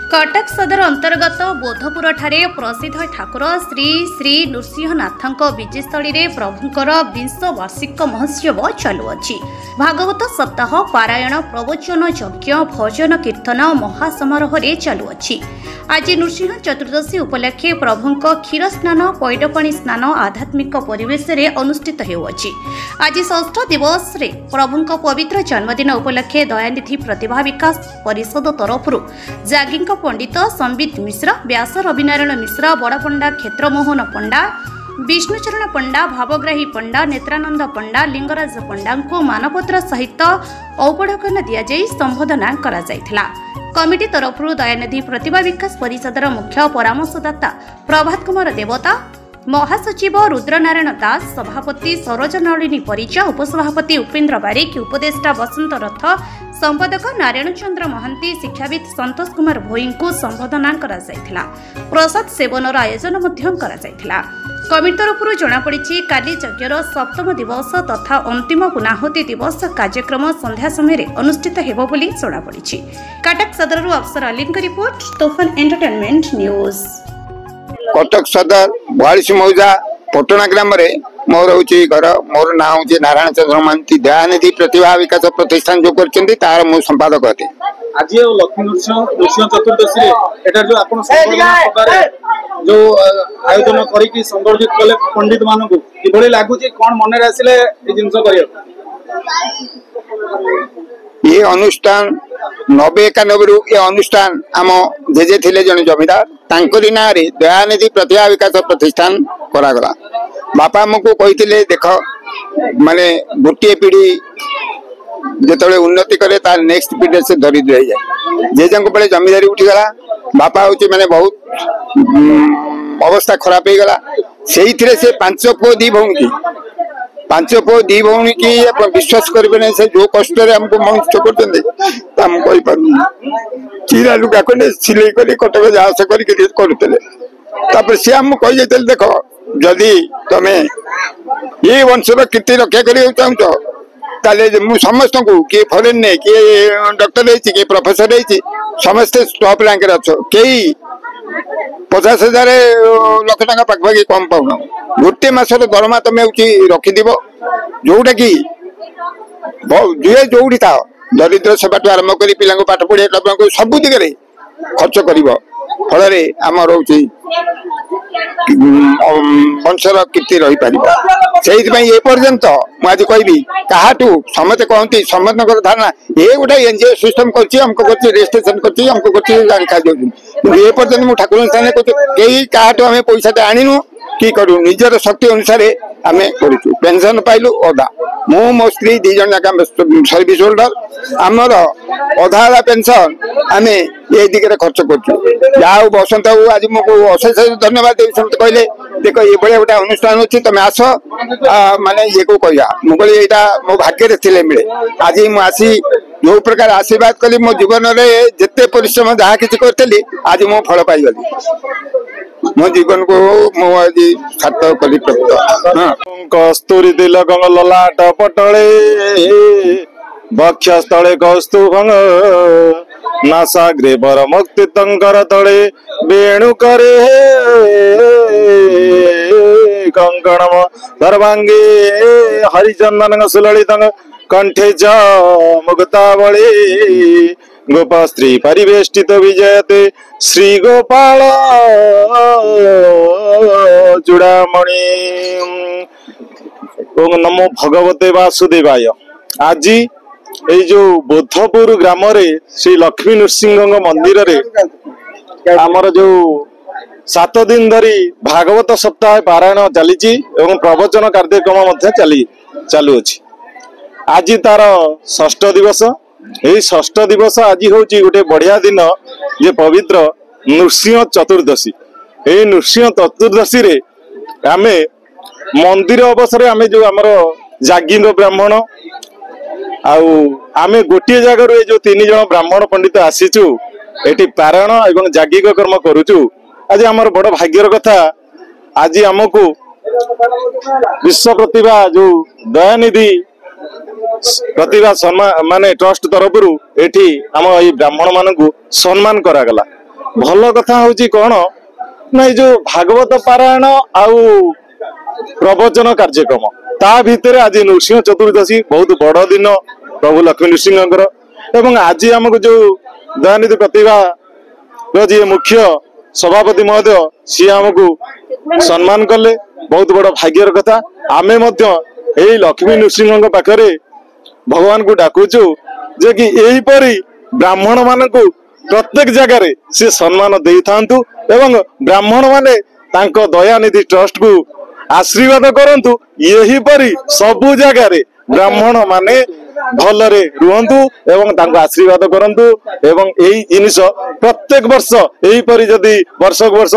कटक सदर अंतर्गत बोधपुर ठारे प्रसिद्ध ठाकुर श्री श्री नृसिंहनाथ विजेस्थली में प्रभुंकर 20 वार्षिक महोत्सव चलुअछि। भागवत सप्ताह पारायण प्रवचन यज्ञ भजन कीर्तन महासमारोह चलुअछि। आज नृसिंह चतुर्दशी उपलक्षे प्रभुंक क्षीर स्नान पैडपाणी स्नान आध्यात्मिक परिवेश रे अनुष्ठित हेउअछि। आज षष्ठ दिवस रे प्रभुंक पवित्र जन्मदिन उपलक्षे दयानिधि प्रतिभा विकास परिषद तरफ जागिंग पंडित संबित मिश्र व्यास रविनारायण मिश्र बड़पंडा क्षेत्रमोहन पंडा विष्णुचरण पंडा भावग्राही पंडा नेत्रानंद पंडा लिंगराज पंडा को मानपत्र सहित औपढ़कन दिजाई संबोधना करा जायथिला। कमिटी तरफ दयानिधि प्रतिभा विकास परिषदर मुख्य परामर्शदाता प्रभात कुमार देवता, महासचिव रुद्रनारायण दास, सभापति सरोज नलिनी परिचा, उपसभापति उपेन्द्र बारिक, उपदेष्टा बसंत रथ, संपादक नारायण चंद्र महांती, शिक्षाविद संतोष कुमार भोई को संबोधना करा जायथिला। प्रसाद सेवनर आयोजन मध्यम करा जायथिला। कमिटी तरफ जनापड़ी काली यज्ञर सप्तम दिवस तथा अंतिम पुनाहुति दिवस कार्यक्रम संध्या समय अनुष्ठित हेबो बोली जनापड़ी। Cuttack Sadar Afsar Ali report, Toofan entertainment news. Cuttack Sadar 42 मौजा पटना ग्राम मोर हूँ घर। मोर ना हूँ नारायण चंद्र महांती। दयानिधि प्रतिभा विकास प्रतिष्ठान जो कर तार मु संपादक अटे। आज लक्ष्मी नृसिंह चतुर्दशी जो आप जो आयोजन करी संबर्धित कले पंडित मान कि लगुच कौन मन आसिले जिन ये अनुष्ठान 90-91 ये अनुष्ठान आम जेजे थिले जन जमीदार तांकरी ना रे दयानिधि प्रतिभा विकास प्रतिष्ठान करागला। बापा आमको कही देख माने गोटे पीढ़ी जिते उन्नति करे तार नेक्स्ट पीढ़ी से दरिद्र हो जाए। जेजे बेले जमीदारी उठीगला। बापा हूँ मैंने बहुत अवस्था खराब हो गला। से 5 पुओ 2 भौणी की 5 पुओ 2 भौणी की विश्वास करें से जो कष्ट हमको मनुष्य कर चिरा लुगा कले सिलाई कर कटक जास कर सी आम कही देख जदि तुम्हें ये वंशर कीर्ति रक्षा कर चाहूँ समस्त को किए फरेन ने किए डॉक्टर किए प्रोफेसर समस्ते टॉप रैंक अच्छो कई 50,000 लाख टका पाखपाखि कम पाऊन गोटे मसर दरमा तुम रखिद जोटा कि जो था दरिद्र सेवा आरंभ कर पिला पाठ पढ़ा सब दिगरे खर्च कर फल आम रोचे वंशर कीर्ति रही पार से पर्यंत मुझे कहबी क्या समस्ते कहती समस्त धारणा ये गोटे एनजीओ सिस्टम करमको रजिस्ट्रेशन कर पर्यंत मुझे ठाकुर स्थान कई क्या आम पैसा आणीनु कि करूँ निजर शक्ति अनुसार आम करूँ। पेंशन पाइलु अधा मु मो स्त्री 2 जन जाक सर्विस होल्डर आमर अधा पेंशन आम ये दिगरे खर्च कर बसंत आज मुझे अशेष धन्यवाद समस्त कहले देख ये भाई गोटे अनुष्ठान अच्छी तुम आस माने ये को कह मुझे यहाँ मो भाग्य थे मिले आज मुझी जो प्रकार आशीर्वाद कली मो जीवन में जिते परिश्रम जहाँ कि करी आज मो फल पाइगली मो जीवन को आज सार्थक कली प्रकृत। कस्तूरी तिलक ललाट पटले वक्षस्थले कौस्तुभंग नासाग्रे बर मुक्ति तंकर तले वेणु करे कंकण सर्वांगे हरिचंदन सुललित कंठे च मुक्तावली गोप स्त्री परिवेष्टित विजयते श्री गोपाल चूड़ामणि। ओम नमो भगवते वासुदेवाय। आज ये जो बोधपुर ग्राम श्री लक्ष्मी नृसिंह मंदिर रे आमर जो 7 दिन धरी भागवत सप्ताह पारायण चली प्रवचन कार्यक्रम चालू अच्छी। आज तार 6ठ दिवस। यही 6ठ दिवस आज हूँ गोटे बढ़िया दिन जे पवित्र नृसिंह चतुर्दशी। यही नृसिंह चतुर्दशी रे आमे मंदिर अवसर आमे जो आमर जागिंग ब्राह्मण आमे गोटे जगह ये जो 3 जन ब्राह्मण पंडित आसीचु एटी पारायण एवं जागिंग कर्म करुचु। आज आमर बड़ भाग्यर कथा आज आमको विश्व प्रतिभा जो दयानिधि प्रतिभा सम्मान माने ट्रस्ट तरफ एठी आम ब्राह्मण मान सम्मान करागला। ଭଲ କଥା ହଉଛି କଣ ନା ଏଇ ଯୋଉ ଭାଗବତ ପାରାୟଣ ଆଉ ପ୍ରବଚନ କାର୍ଯ୍ୟକ୍ରମ ତା ଭିତରେ ଆଜି ନୃସିଂହ ଚତୁର୍ଦ୍ଦଶୀ ବହୁତ ବଡ ଦିନ ପ୍ରଭୁ ଲକ୍ଷ୍ମୀ ନୃସିଂହଙ୍କର। ଏବଂ ଆଜି ଆମକୁ ଯୋଉ ଦୟାନିଧି ପ୍ରତିଭା ଯିଏ ମୁଖ୍ୟ ସଭାପତି ମହୋଦୟ ସିଏ ଆମକୁ ସମ୍ମାନ କଲେ, ବହୁତ ବଡ ଭାଗ୍ୟର କଥା। ଆମେ ମଧ୍ୟ ଏଇ ଲକ୍ଷ୍ମୀ ନୃସିଂହଙ୍କ ପାଖରେ ଭଗବାନଙ୍କୁ ଡାକୁଛୁ ଯେ କି ଏହିପରି ବ୍ରାହ୍ମଣ ମାନଙ୍କୁ ପ୍ରତ୍ୟେକ ଜାଗାରେ ସେ ସମ୍ମାନ ଦେଇଥାନ୍ତୁ ଏବଂ ବ୍ରାହ୍ମଣ ମାନେ ତାଙ୍କ ଦୟାନିଧି ଟ୍ରଷ୍ଟକୁ ଆଶୀର୍ବାଦ କରନ୍ତୁ, ଏହିପରି ସବୁ ଜାଗାରେ ବ୍ରାହ୍ମଣ ମାନେ ଭଲରେ ରୁହନ୍ତୁ ଏବଂ ତାଙ୍କୁ ଆଶୀର୍ବାଦ କରନ୍ତୁ। ଏବଂ ଏଇ ଜିନିଷ ପ୍ରତ୍ୟେକ ବର୍ଷ ଏହିପରି ଯଦି ବର୍ଷକୁ ବର୍ଷ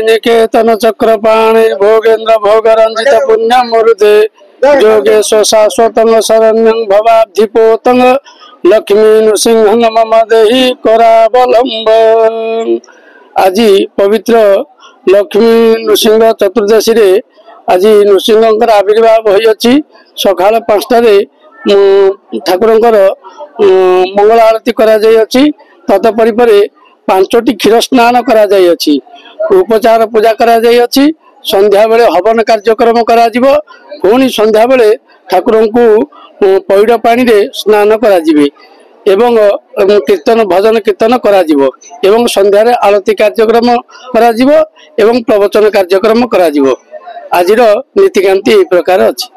ନିକେତନ ଚକ୍ରପାଣି ଭୋଗେନ୍ଦ୍ର ଭୋଗ ରଞ୍ଜିତ ପୁଣ୍ୟ ମରୁଦେ ଯୋଗେଶ ଶାଶ୍ୱତଙ୍ଗ ଶରଣ୍ୟଂ ଭବାବ୍ଧିପୋତଙ୍ଗ ଲକ୍ଷ୍ମୀ ନୃସିଂହ ମମ ଦେହି କରାବଲମ୍ବ। ଆଜି ପବିତ୍ର ଲକ୍ଷ୍ମୀ ନୃସିଂହ ଚତୁର୍ଦ୍ଦଶୀରେ ଆଜି ନୃସିଂହଙ୍କର ଆବିର୍ଭାବ ହୋଇଅଛି। ସକାଳ 5টাରେ ଠାକୁରଙ୍କର ମଙ୍ଗଳ ଆଳତି କରାଯାଇଅଛି। ତତ୍ପରି ପରେ 5ଟି କ୍ଷୀର ସ୍ନାନ କରାଯାଇଅଛି, ଉପଚାର ପୂଜା କରାଯାଇଅଛି। ସନ୍ଧ୍ୟା ବେଳେ ହବନ କାର୍ଯ୍ୟକ୍ରମ କରାଯିବ। ପୁଣି ସନ୍ଧ୍ୟା ବେଳେ ଠାକୁରଙ୍କୁ ପଇଡ଼ ପାଣିରେ ସ୍ନାନ କରାଯିବେ ଏବଂ କୀର୍ତ୍ତନ ଭଜନ କୀର୍ତ୍ତନ କରାଯିବ ଏବଂ ସନ୍ଧ୍ୟାରେ ଆଳତି କାର୍ଯ୍ୟକ୍ରମ କରାଯିବ ଏବଂ ପ୍ରବଚନ କାର୍ଯ୍ୟକ୍ରମ କରାଯିବ। ଆଜିର ନୀତିକାନ୍ତି ଏହି ପ୍ରକାର ଅଛି।